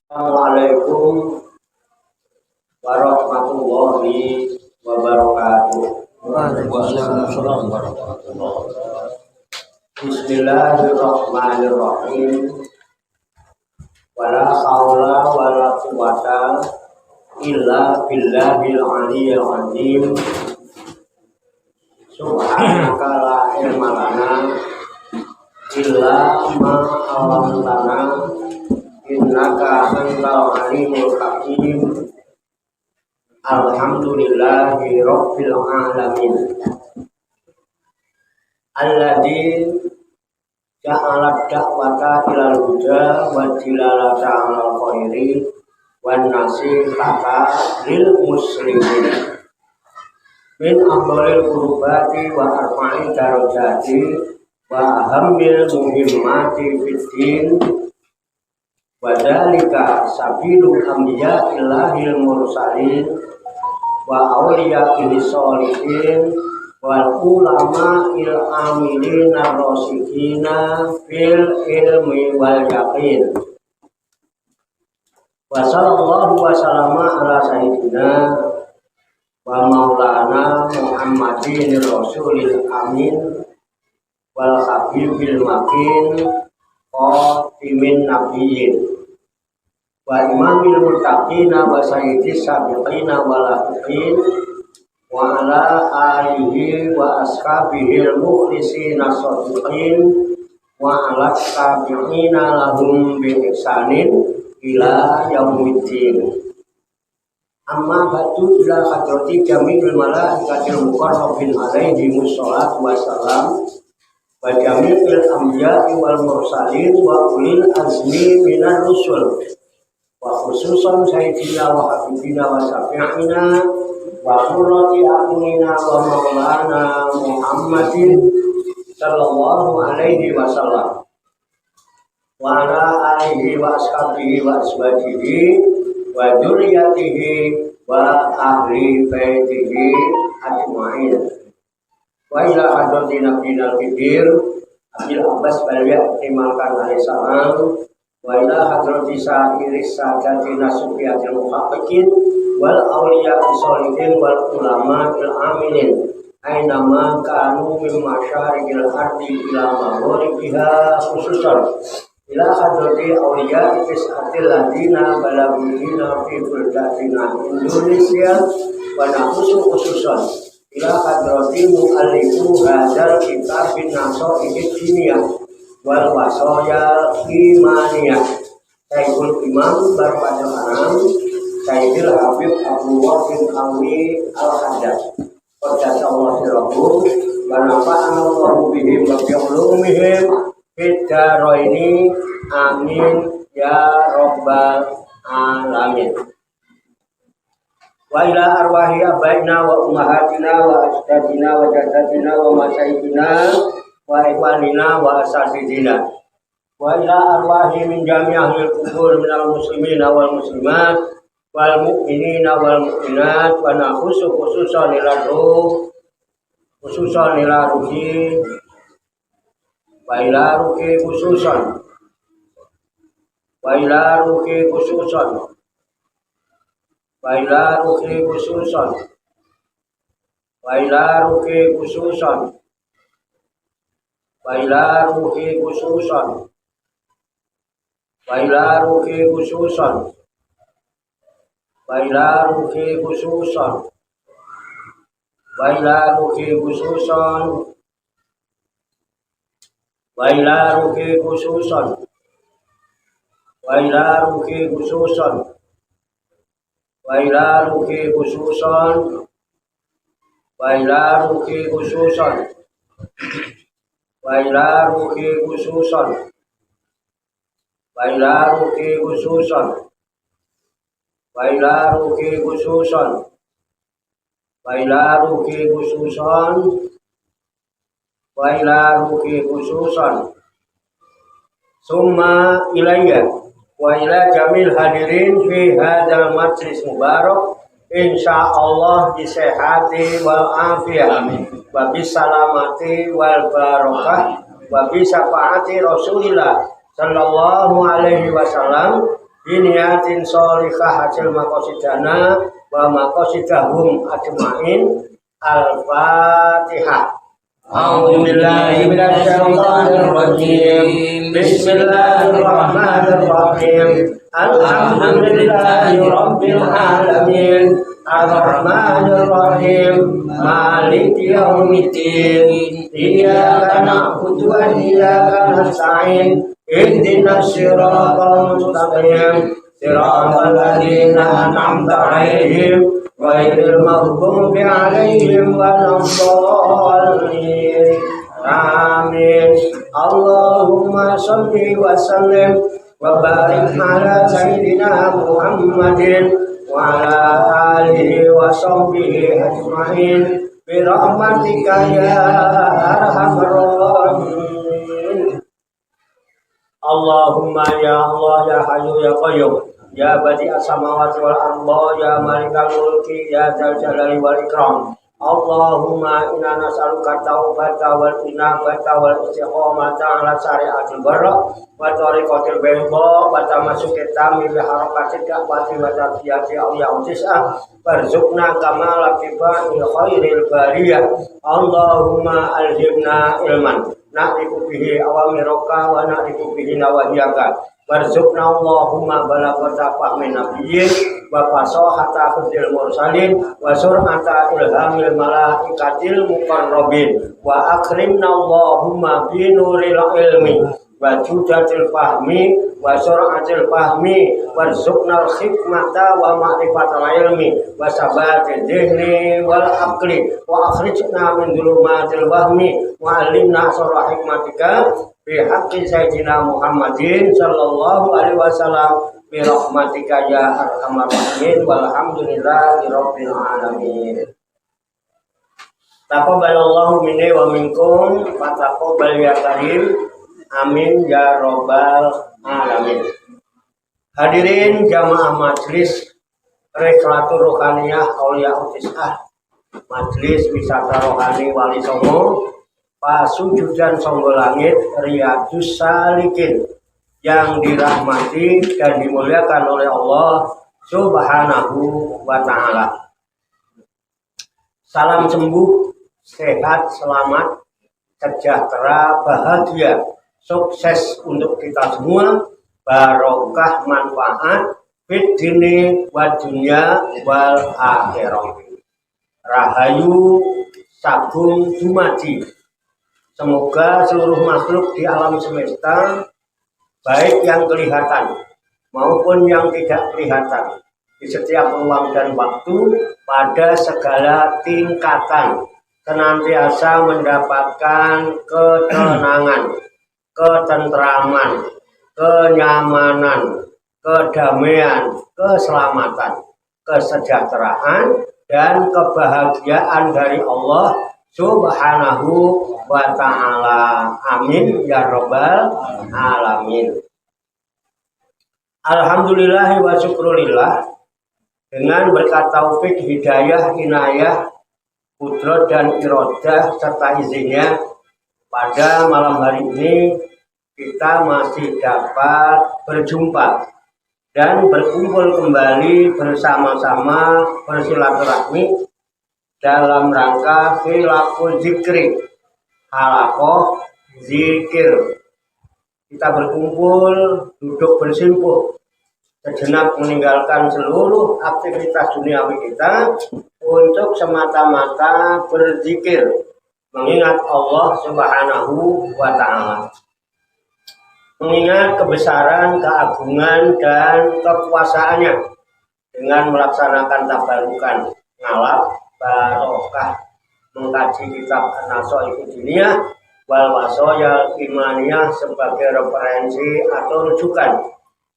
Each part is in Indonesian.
Assalamualaikum warahmatullahi wabarakatuh. Waalaikumsalam warahmatullahi wabarakatuh. Bismillahirrahmanirrahim. Wala haula wala quwata illa billahil aliyyil azim. Subhanaka la ilma lana illa ma 'allamtana innaka antal alimul hakim. Alhamdulillahi rabbil alamin. Alladzi ja'ala da'wata ilal huda wa dilalata 'alal khairi wan nasihata lil muslimin min afdhalil qurbati wa arfa'i darajati wa ahammil muhimmati fid din. Wadhalika sabilul anbiya illahil mursalin wa awliya'il sholihin wal ulama il amilin ar-rasikina fil ilmi wal yaqin. Wa sallallahu wa sallama ala sayyidina wa maulana Muhammadin rasulil amin wal habibil makin qatimin nabiyyin wa imamil muttaqina wa sayyidis sabiqina wa lahiqin wa ala alihi wa ashabihil mukhlisina shadiqin wa ala tabi'ina lahum bi ihsanin ila yaumiddin. Amma ba'du ila hadrati jami'il malaikatil muqarrabin alaihi wassalatu wassalam wa jami'il anbiya'i wal mursalin wa ulil azmi minar rusul wa khususan sayyidina wa habibina wa syafi'ina wa qurrati a'yunina wa maulana Muhammadin sallallahu alaihi wasallam wa ala alihi wa ashabihi wa azwajihi wa dzurriyyatihi wa ahli baitihi ajma'in. Wa ila hadrati nabiyina al-kidir Abil Abbas Baliyah Timalkan alaihissalam wa ila hadrati sa'iris sadatina sufiyatil muhaqqiqin wal awliya sholihin wal ulama il amilin ainama kanu min masyariqil ardi ila maghribiha khususan ila hadrati awliya tis'atil ladina balagina fi buldatina Indonesia wa nafsu khususan ila hadrati mu'allifu hadzal kitab bin naso'id diniyah wal wasoya imaniyah Sayyidul Imam Barpadil Anam Sayyidil Habib Abdullah bin Alwi Al-Haddad Qaddasallahu sirrahu wa nafa'ana Allahu bihim wa bi'ulumihim fid dharaini amin ya rabbal alamin. Wa ila arwahi abaina wa ummahatina wa ajdadina wa jaddatina wa masyayikhina wa ikhwanina wa asatidina wa ila arwahi min jami'ahil kubur minal muslimina wal muslimat wal mu'minina wal mu'minat wa nakhusu khususan ila ruh khususan ila ruhi wa ila ruhi khususan wa ila ruhi khususan wa ila ruhi khususan wa ila ruhi khususan wa ila ruhi khususan wa ila ruhi khususan wa ila ruhi khususan wa ila ruhi khususan wa ila ruhi khususan wa ila ruhi khususan wa ila ruhi khususan wa ila ruhi khususan wa ila ruhi khususan wa ila ruhi khususan wa ila ruhi khususan wa ila ruhi khususon summa ilayya wa ila jamil hadirin fi hadzal majlis mubarak insyaallah bisehati wal afiyah wa bisalamati wal barakah wa bisafaati Rasulillah sallallahu alaihi wasallam biniyatin sholihah hasil maqasidana wa maqasidahum ajmain. Al-Fatihah. A'udzu billahi minasy syaithanir rajim. Bismillahirrahmanirrahim. Alhamdulillahi rabbil alamin. Ar-Rahmanir Rahim. Maliki yaumiddin. Iyyaka na'budu wa iyyaka nasta'in. Ihdinas siratal mustaqim. Siratal ladzina an'amta 'alaihim ghairil maghdubi 'alaihim waladdallin. Amin. Allahumma shalli wa sallim wa barik ala sayyidina Muhammadin wa ala alihi wa sahbihi ajmain bi rahmatika ya arhamar rahimin. Allahumma ya Allah ya Hayyu ya Qayyum ya Badi'as samawati wal ardi ya Malikal mulki ya Dzal jalali wal ikram. Allahumma inna nas'aluka taubata wal inabata wal istiqomata ala syariatil barra wa tariqatil bayda wa tamassuki tami bi harakatil da'wati wa tarbiyati awliya tis'ah warzuqna kamala tibai khairil bariyah. Allahumma alhimna ilman na'rifu bihi awamiraka wa na'rifu bihi nawahiyaka warzuqna Allahumma balagata fahmin nabiyyin wa fasahata hudil mursalin wa sur'ata ilhamil malaikatil muqarrabin wa akrimna Allahumma bi nuril ilmi wa judatil fahmi wa sur'atil fahmi warzuqna al-hikmata wa ma'rifatal ilmi wa sabatil dhihni wal aqli wa akhrijna min dhulumatil wahmi wa alimna asrar hikmatika bi haqqi sayyidina Muhammadin sallallahu alaihi wasallam bi rahmatika ya arhamar rahimin walhamdulillahi rabbil alamin. Taqabbalallahu minni wa minkum wa taqabbal ya karim. Amin ya rabbal alamin. Hadirin jamaah majlis Rekreatur Rohaniyah Aulia Tis'ah, Majlis Wisata Rohani Wali Songo Pasujudan Songgo Langit Riyadus Salikin yang dirahmati dan dimuliakan oleh Allah Subhanahu wa ta'ala. Salam sembuh, sehat, selamat, sejahtera, bahagia, sukses untuk kita semua, barokah manfaat fid dini wa dunya wal akhirah. Rahayu sagung dumadi. Semoga seluruh makhluk di alam semesta, baik yang kelihatan maupun yang tidak kelihatan, di setiap ruang dan waktu, pada segala tingkatan, senantiasa mendapatkan ketenangan, ketentraman, kenyamanan, kedamaian, keselamatan, kesejahteraan, dan kebahagiaan dari Allah Subhanahu wa ta'ala. Amin ya rabbal alamin. Alhamdulillah wa syukurillah, dengan berkat taufik, hidayah, inayah, kudrat dan iradah serta izinnya, pada malam hari ini kita masih dapat berjumpa dan berkumpul kembali bersama-sama bersilaturahmi dalam rangka khilaful zikri, halakoh zikir. Kita berkumpul, duduk bersimpuh, sejenak meninggalkan seluruh aktivitas duniawi kita untuk semata-mata berzikir, mengingat Allah Subhanahu wa ta'ala, mengingat kebesaran, keagungan, dan kekuasaannya dengan melaksanakan tabarukan, ngalap, barokah, mengkaji kitab An-Nasoihud Diniyah wal Wasoyal Imaniyah sebagai referensi atau rujukan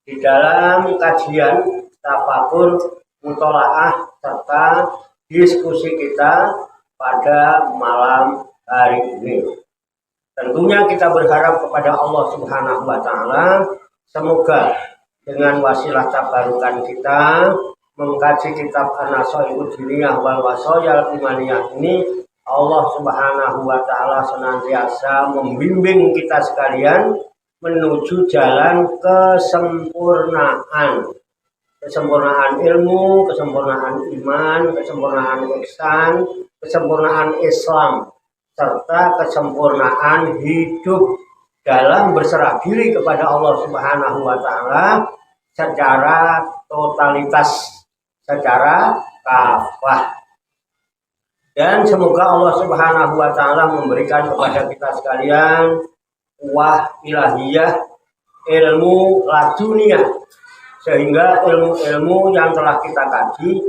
di dalam kajian, tafakur, mutolaah, serta diskusi kita pada malam hari ini. Tentunya kita berharap kepada Allah Subhanahu wa Ta'ala, semoga dengan wasilah tabarukan kita mengkaji kitab An-Nasaihud Diniyah wal Wasayal Imaniyah ini, Allah Subhanahu wa Ta'ala senantiasa membimbing kita sekalian menuju jalan kesempurnaan ilmu, kesempurnaan iman, kesempurnaan ihsan, kesempurnaan Islam, serta kesempurnaan hidup dalam berserah diri kepada Allah Subhanahu wa Ta'ala secara totalitas, secara kafah. Dan semoga Allah Subhanahu wa Ta'ala memberikan kepada kita sekalian kuwah ilahiyah, ilmu laduniyah, sehingga ilmu-ilmu yang telah kita kaji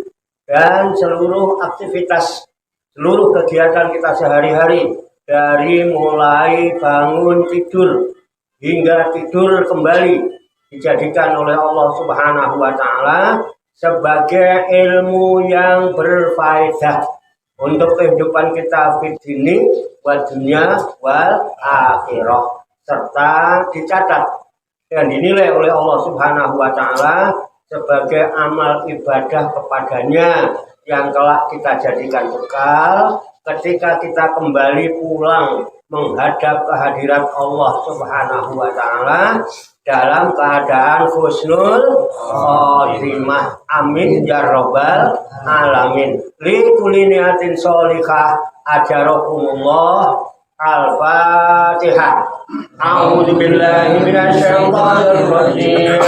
dan seluruh aktivitas, seluruh kegiatan kita sehari-hari, dari mulai bangun tidur hingga tidur kembali, dijadikan oleh Allah Subhanahu wa Ta'ala sebagai ilmu yang berfaedah untuk kehidupan kita di sini, wa dunya wal akhirah, serta dicatat dan dinilai oleh Allah Subhanahu wa Ta'ala sebagai amal ibadah kepadanya yang kelak kita jadikan bekal ketika kita kembali pulang menghadap kehadirat Allah Subhanahu wa Ta'ala dalam keadaan husnul khotimah. Amin ya rabbal alamin. Li kulli niyatin sholihah ajarakumullah. Al-Fatihah. A'udzu billahi minasy syaithanir rajim.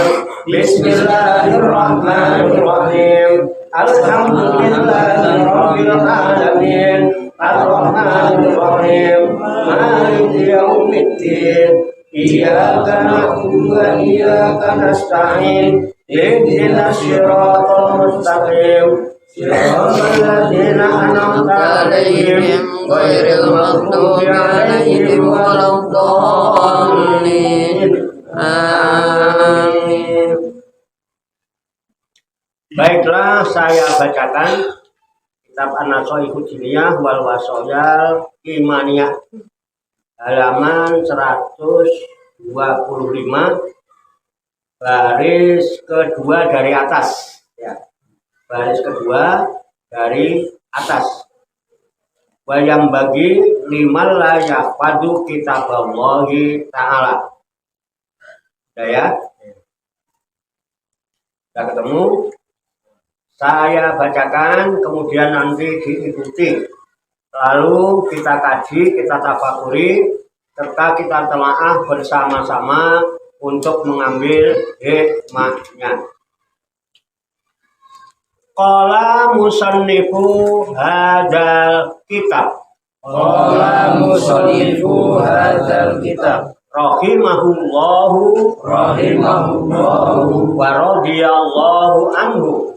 Bismillahirrahmanirrahim. Alhamdulillahi rabbil alamin. Ar-Rahmanir Rahim. Maliki yaumiddin. Iyyaka na'budu wa iyyaka nasta'in. Ihdinas siratal mustaqim. Shiratal ladzina an'amta 'alaihim ghairil maghdubi 'alaihim waladdallin. Amin. Baiklah, saya bacakan kitab An-Nasaihud Diniyah wal Wasayal Imaniyah halaman 125 baris kedua dari atas, ya. Baris kedua dari atas. Wayam bagi liman la yahfadu kitaballahi ta'ala. Sudah ya? Sudah ketemu? Saya bacakan, kemudian nanti diikuti. Lalu kita kaji, kita tafakuri, serta kita telaah bersama-sama untuk mengambil hikmahnya. Qala musannifu hadzal kitab. Qala musannifu hadzal kitab. Rahimahullahu wa radhiyallahu anhu.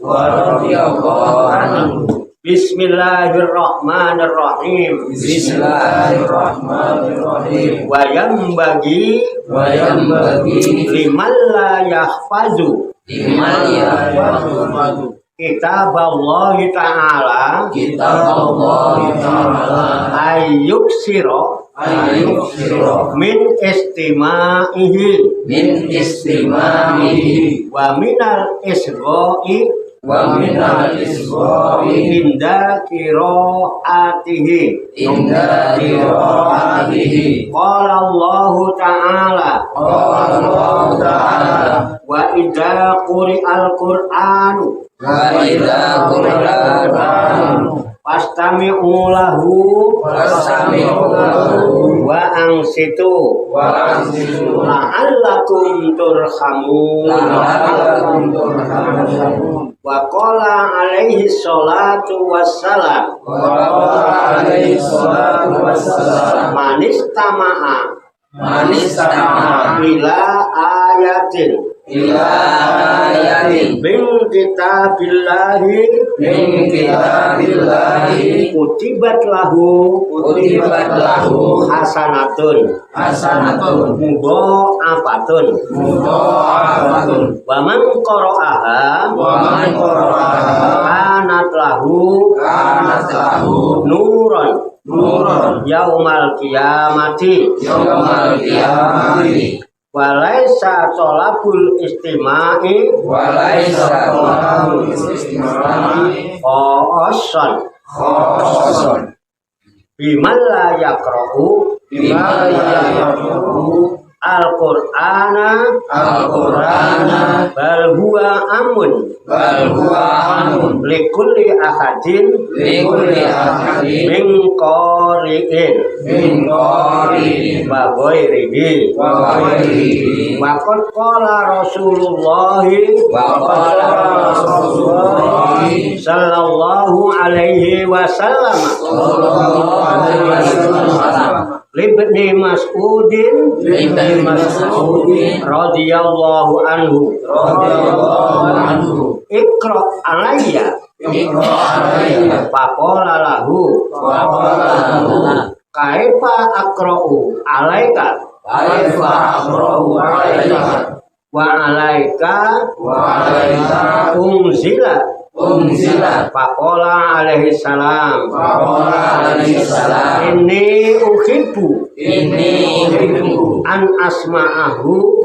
Bismillahirrahmanirrahim. Wa yambagi liman la yahfazu kitab Allah Ta'ala ayyuk siro min istima'ihi wa minal isgha'i inda qiraatihi qala Allah Ta'ala wa idza quri'al Qur'anu fastami'u lahu wa ansitu la'allakum turhamun. Wa qala alaihi salatu wassalam manistama'a ila ayatin min kitabillahi kutibat lahu hasanatun mudha'afatun wa man qara'aha kanat lahu nuran yaumal qiyamati walaisa tolabul istima'i khoson biman la yaqra'u Al-Qur'ana bal huwa amun likulli ahadin min qari'in wa ghairihi wa qad qala Rasulullah sallallahu alaihi wasallam Libni Mas'udin radhiyallahu anhu Iqra alayya faqala lahu kaifa aqra'u alaika wa alaika unzila faqala alaihi salam inni uhibbu an asma'ahu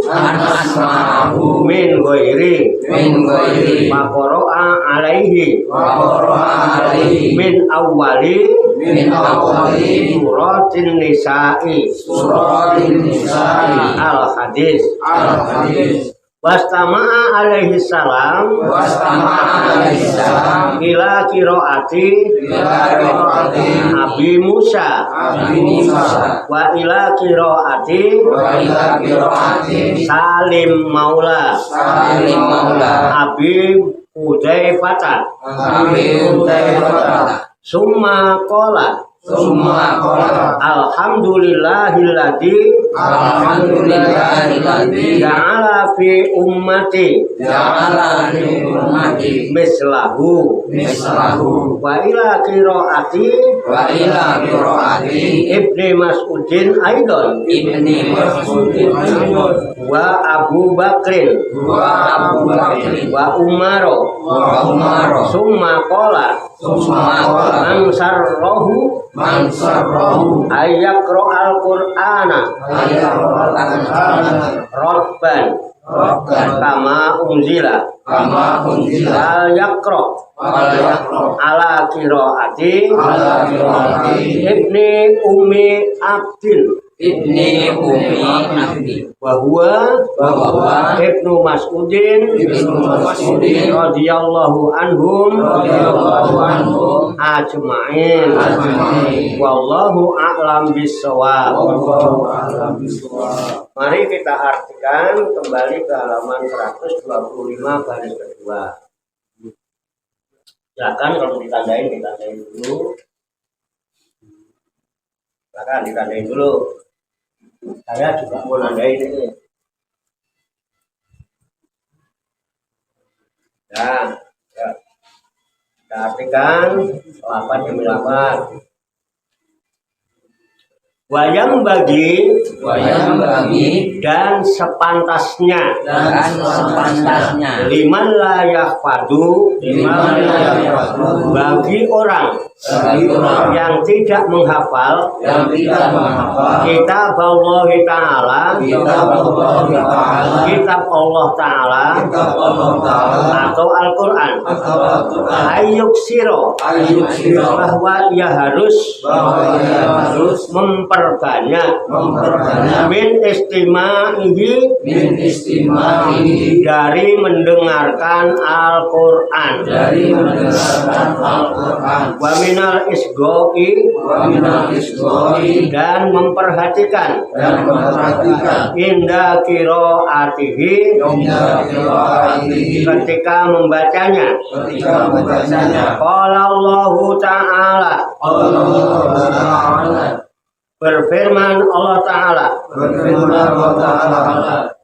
min ghairi faqara'a alaihi min awwali suratin nisa'i al hadis Wastama'a alaihi salam ila qiraati Abi Musa wa ila qiraati Salim Maula Abi Hudzaifah summa qala Alhamdulillahilladzi ja'ala fi ummati mislahu wa ila qiraati Ibni Mas'udin aidan wa Abu Bakrin wa Umaro summa qala man sarrahu ayaqra al-Qur'ana rabban kama unzila al yaqra ala qiraati Ibni Ummi Abdin wa huwa Ibnu Mas'udin radhiyallahu anhum ajma'in wallahu a'lam bissawab. Mari kita artikan kembali ke halaman 125 baris kedua. Silakan kalau ditandain dulu. Silakan ditandain dulu. Saya juga mau nandain ini. Nah, ya. Kita artikan lapan demi lapan. Wayang bagi dan sepantasnya liman layah padu bagi orang yang tidak menghafal kitab Allah Ta'ala atau Al-Quran ayyuk siro bahwa ia harus memperbanyak min istima'ihi dari mendengarkan Al-Quran wa minal isgo'i dan memperhatikan inda qiraatihi ketika membacanya. Qala Allahu Ta'ala berfirman Allah Ta'ala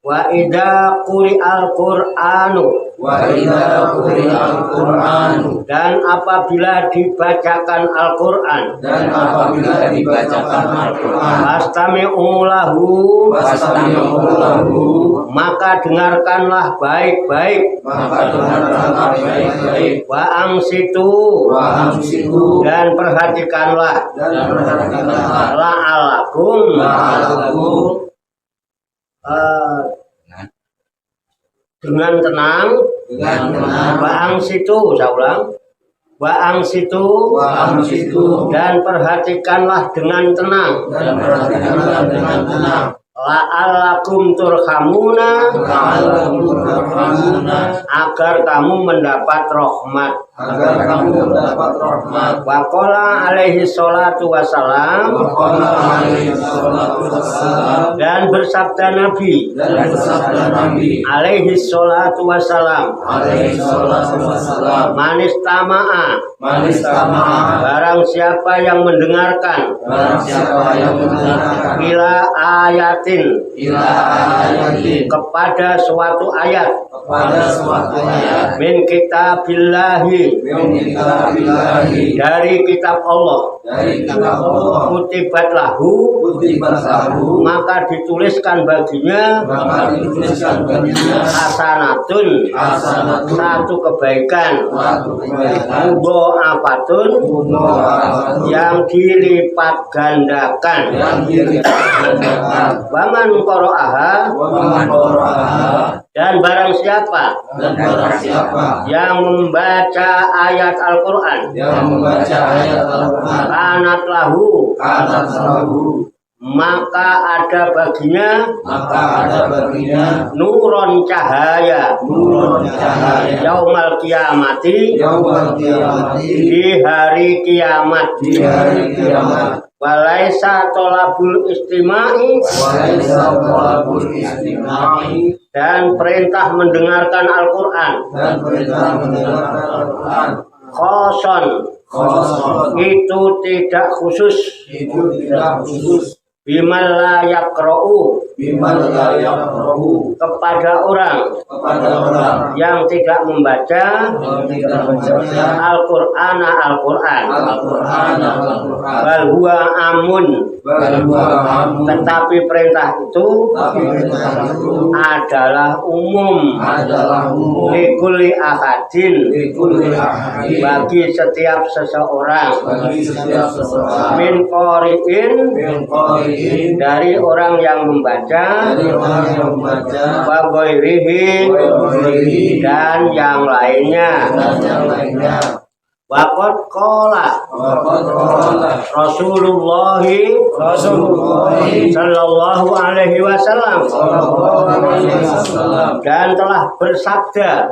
Wa idza quri'al Qur'anu. Wa idza quri'al Qur'anu. Dan apabila dibacakan Al-Qur'an. Dan apabila dibacakan Al-Qur'an. Fastami'u lahu. Fastami'u lahu. Maka dengarkanlah baik-baik. Maka dengarkanlah baik-baik. Wa angsitu. Wa angsitu. Dan perhatikanlah. Dan perhatikanlah. La'alakum. La'alakum. Dengan tenang. Dengan tenang. Wa angsitu, saya ulang. Wa angsitu. Wa angsitu. Dan perhatikanlah dengan tenang. Dan perhatikanlah dengan tenang. La'alakum turhamuna. La'alakum turhamuna. Agar kamu mendapat rahmat. Agar kamu mendapat rahmat. Wa qala alaihi salatu wassalam. Wa qala alaihi salatu wassalam. Dan bersabda Nabi. Dan bersabda Nabi Alaihi salatu wassalam. alaihi salatu wassalam. Manis tama'a. Manis tama'a. Barang siapa yang mendengarkan. Barang siapa yang mendengarkan. Ila ayatin. Ila ayatin. Kepada suatu ayat. Kepada suatu ayat. Min kitabillahi. Min kitabillahi. Dari kitab Allah. Dari kitab Allah. Kutibat lahu. Kutibat lahu. Maka dituliskan baginya. Maka dituliskan baginya. Hasanatun. Hasanatun. Satu kebaikan. Satu kebaikan. Mudha'afatun. Mudha'afatun. Yang dilipat gandakan. Yang dilipat gandakan. Waman qara'aha. Wa man qara'aha. Dan barang siapa Dan barang siapa yang membaca ayat Al-Quran. yang membaca ayat Al-Quran. Kanat lahu. Kanat lahu. Maka ada baginya. Maka ada baginya. Nuron cahaya. Nurun cahaya. Yaumal kiamati. Yaumal qiyamati. Di hari kiamat. Di hari kiamat. Walaisa tolabul istima'i. Walaisa talabul istima'i. Dan perintah mendengarkan Al-Quran. Dan perintah mendengarkan Al-Quran. Khoson. Khoson. Itu tidak khusus. Itu tidak khusus. Bimal la yaqra'u. Biman la yaqra'u. Kepada orang Kepada orang yang tidak membaca yang tidak membaca Al-Quran. Al-Quran. Bal huwa amun. Tetapi perintah itu Tapi perintah itu adalah umum. adalah umum. Likulli ahadin. Likulli ahadin. Bagi setiap seseorang. Bagi setiap seseorang. Min qari'in. Min qari'in. Dari orang yang membaca. Dari orang yang membaca. Wa ghairihi. Wa ghairihi. Dan yang lainnya. Dan yang lainnya. Waqad qala Waqad qala Rasulullah sallallahu alaihi wasallam. Dan telah bersabda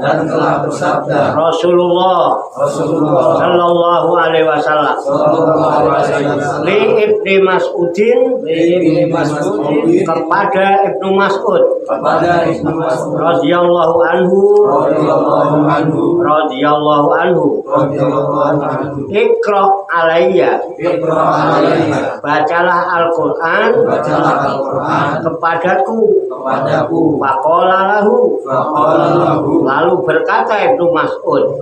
Rasulullah sallallahu alaihi wasallam li Ibnu Mas'udin, kepada Ibnu Mas'ud radhiyallahu anhu. Iqra alayya. Bacalah Al-Quran kepadaku. Faqala lahu. Lalu berkata Ibnu Mas'ud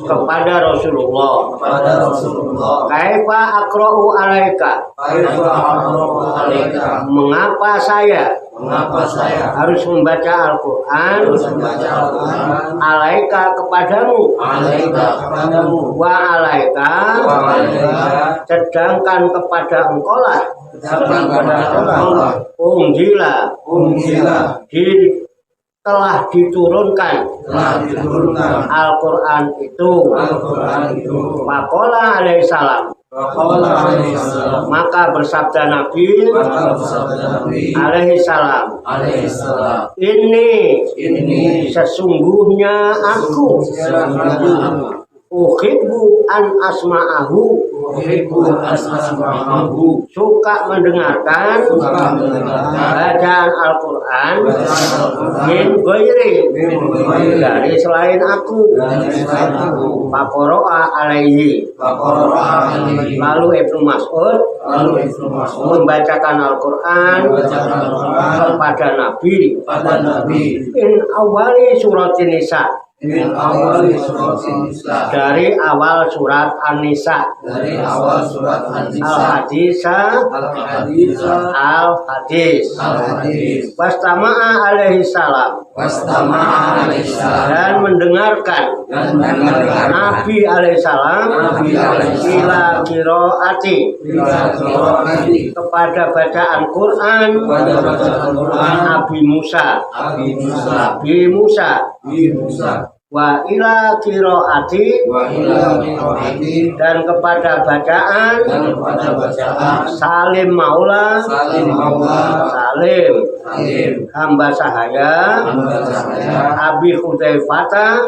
kepada Rasulullah, kaifa aqra'u alaika. Mengapa saya harus membaca Al-Quran alaika kepadamu. Wa alaika. Sedangkan kepada engkaulah unjila telah diturunkan Al-Quran itu. Faqala alaihi salam. Maka bersabda Nabi alaihi salam, ini sesungguhnya aku uhibbu an asma'ahu. Uhibbu asma'ahu. Suka mendengarkan bacaan Al-Quran min ghairi dari selain aku. Faqara'a alaihi. Lalu Ibnu Mas'ud membacakan Al-Quran kepada Nabi in awali surat Nisa, dari awal surat An-Nisa, Al-Hadis. Wastama'a alaihi salam, dan mendengarkan Nabi alaihi salam ila qiraati, kepada bacaan Quran Nabi Musa, wa ila qiraati, dan kepada bacaan Salim Maula, Salim hamba sahaya Abi Hudzaifah,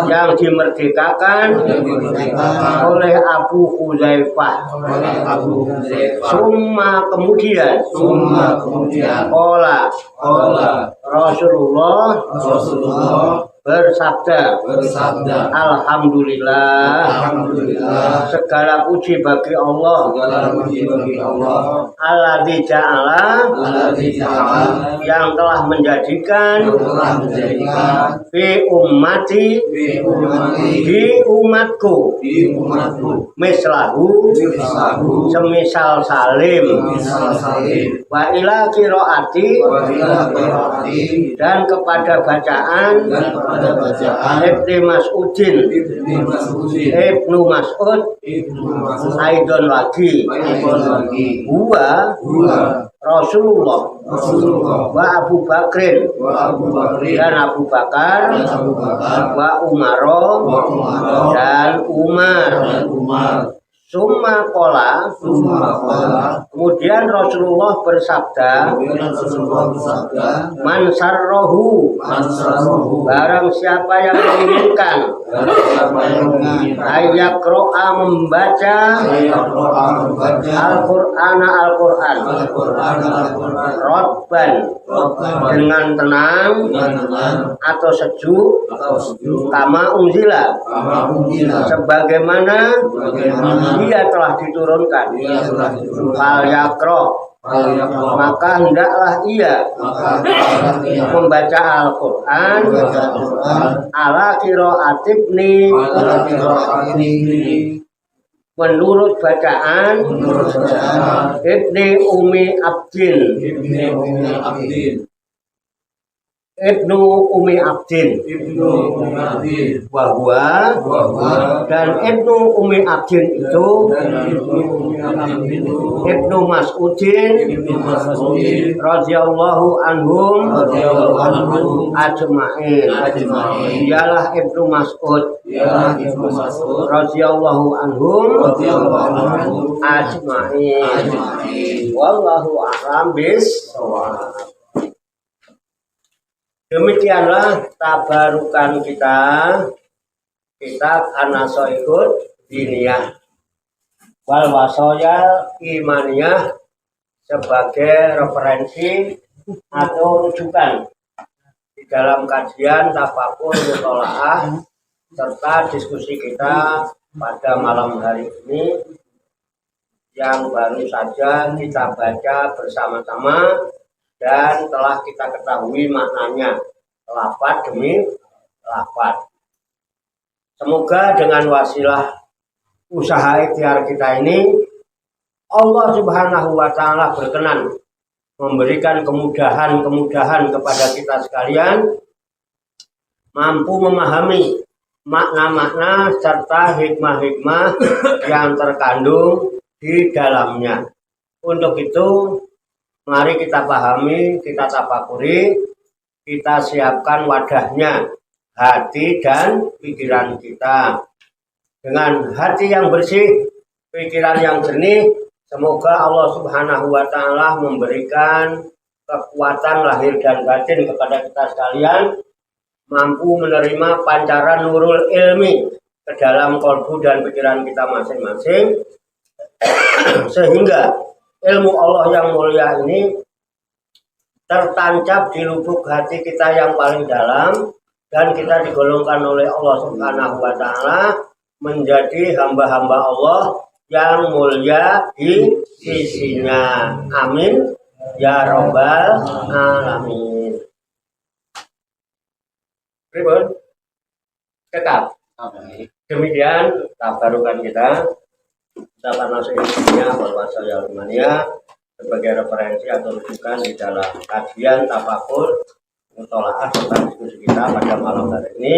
yang dimerdekakan oleh Abu Hudzaifah. Summa kemudian Qala Rasulullah bersabda, Alhamdulillah, segala puji bagi Allah, Alladzi ja'ala, yang telah menjadikan fi ummati, di umatku, mislahu, semisal Salim, wa ila qiraati, dan kepada bacaan Ibnu Mas'udin, Ibnu Mas'ud, Aidon lagi, Huwa Rasulullah, wa Abu Bakrin, dan Abu Bakar, wa Umaro, dan Umar. Summa qala, kemudian Rasulullah bersabda, man sarrohu, barang siapa yang menginginkan ayaqro'a, membaca Al-Quran Rotban, dengan tenang atau sejuk, kama unzila, sebagaimana dia telah diturunkan, fal yakro, maka hendaklah ia membaca Al-Quran ala qiraatibni, menurut bacaan Ibni Umi Abdin, Ibnu Umi Abdin, bahwa dan Ibnu Umi Abdin itu Ibnu Mas'udin radhiyallahu anhum ajma'in, ialah Ibnu Mas'ud radhiyallahu anhum ajma'in. Wallahu a'lam bis-shawab. Demikianlah tabarukan kita, kitab An-Nasaihud Diniyah wal Wasoyal Imaniyah, sebagai referensi atau rujukan di dalam kajian tafakur mutolaah serta diskusi kita pada malam hari ini, yang baru saja kita baca bersama-sama dan telah kita ketahui maknanya, lafaz demi lafaz. Semoga dengan wasilah usaha ikhtiar kita ini, Allah Subhanahu wa Ta'ala berkenan memberikan kemudahan-kemudahan kepada kita sekalian, mampu memahami makna-makna serta hikmah-hikmah yang terkandung di dalamnya. Untuk itu, mari kita pahami, kita tafakuri, kita siapkan wadahnya, hati dan pikiran kita. Dengan hati yang bersih, pikiran yang jernih, semoga Allah Subhanahu wa Ta'ala memberikan kekuatan lahir dan batin kepada kita sekalian, mampu menerima pancaran nurul ilmi ke dalam kalbu dan pikiran kita masing-masing, sehingga ilmu Allah yang mulia ini tertancap di lubuk hati kita yang paling dalam, dan kita digolongkan oleh Allah Subhanahu wa Ta'ala menjadi hamba-hamba Allah yang mulia di sisinya. Amin ya Rabbal Alamin. Ribun, tetap. Demikian tabarukan kita. Kita karena seimbangnya bahwa saya Rumania sebagai referensi atau rujukan di dalam kajian tafakur mutolaah tentang diskusi kita pada malam hari ini.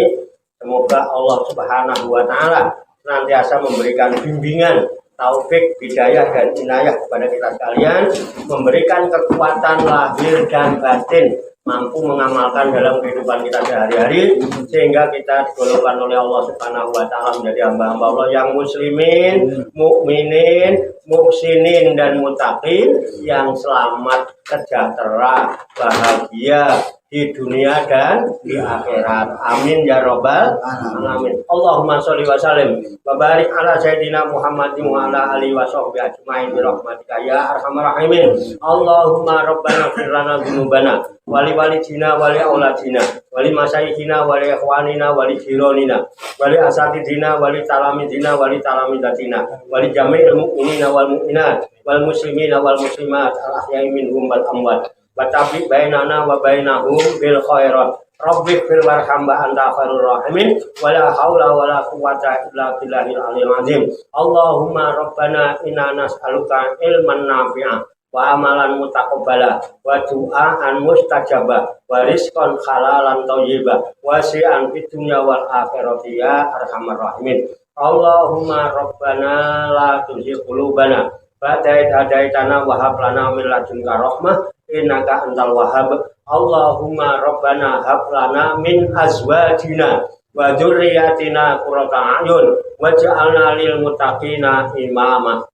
Semoga Allah Subhanahu wa Ta'ala senantiasa memberikan bimbingan, taufik, hidayah dan inayah kepada kita sekalian, memberikan kekuatan lahir dan batin, mampu mengamalkan dalam kehidupan kita sehari-hari, sehingga kita digolongkan oleh Allah Subhanahu wa Ta'ala menjadi hamba-hamba Allah yang muslimin, mukminin, muhsinin dan muttaqin, yang selamat, sejahtera, bahagia di dunia dan di akhirat. Amin ya Rabbal Alamin. Allahumma sholli wa sallim wa barik ala sayyidina Muhammadin wa ala alihi wa sahbihi ajmain bi rahmatika ya arhamar rahimin. Allahumma rabbana ighfir lana dzunubana wa li walidina wa li auladina wa li masyayikhina wa li ikhwanina wa li jironina wa li asatidina wa li talamidina wa li talamidatina wa li jami'il mu'minina wal mu'minat wal muslimina wal muslimat al ahya'i minhum wal amwat. Watabi bainana wa bainahum bil khairat. Rabbi fil warham wa anta khairur rahimin. Wala haula wala quwwata illa billahil aliyil azim. Allahumma rabbana inna nas'aluka ilman nafi'a wa amalan mutaqabbala wa du'aan mustajaba wa rizqan halalan thayyiba wa si'an fid dunya wal akhirati ya arhamar rahimin. Allahumma rabbana la tuzigh qulubana ba'da idh hadaitana wa hab lana min ladunka rahmah innaka antal wahhab. Allahumma rabbana hab lana min azwajina wa dzurriyyatina qurrata a'yun waj'alna lil muttaqina imama.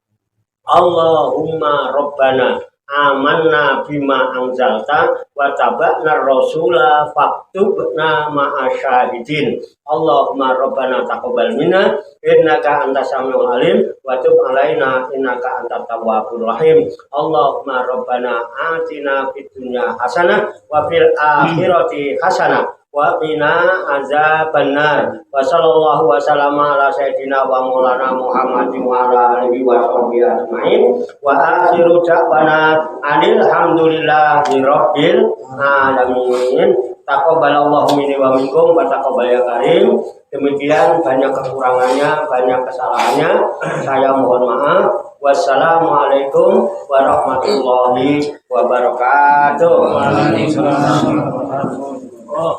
Allahumma rabbana amanna bima anzalta wa taba'na rasula faktubna ma'asyahidin. Allahumma rabbana taqabbal minna innaka antas samiul alim wa tub alaina innaka antat tawwabur rahim. Allahumma rabbana atina fid dunya hasanah wa fil akhirati hasanah wa qina azabannar. Wa sallallahu wa sallama ala sayyidina wa maulana Muhammadin wa ala alihi wa sahbihi ajmain. Wa akhiru da'wana alhamdulillahi rabbil alamin. Taqabbalallahu minni wa minkum wa taqabbal ya karim. Demikian, banyak kekurangannya, banyak kesalahannya, saya mohon maaf. Wassalamualaikum warahmatullahi wabarakatuh.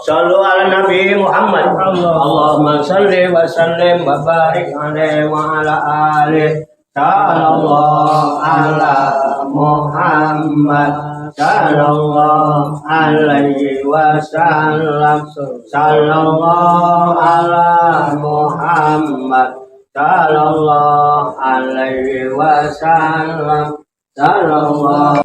Sallu ala Nabi Muhammad. Allahumma salli wa sallim wa barik alaihi wa ala alihi. Sallallahu ala Muhammad. Sallallahu alaihi wasallam. Sallallahu ala Muhammad. Sallallahu alaihi wasallam. Sallallahu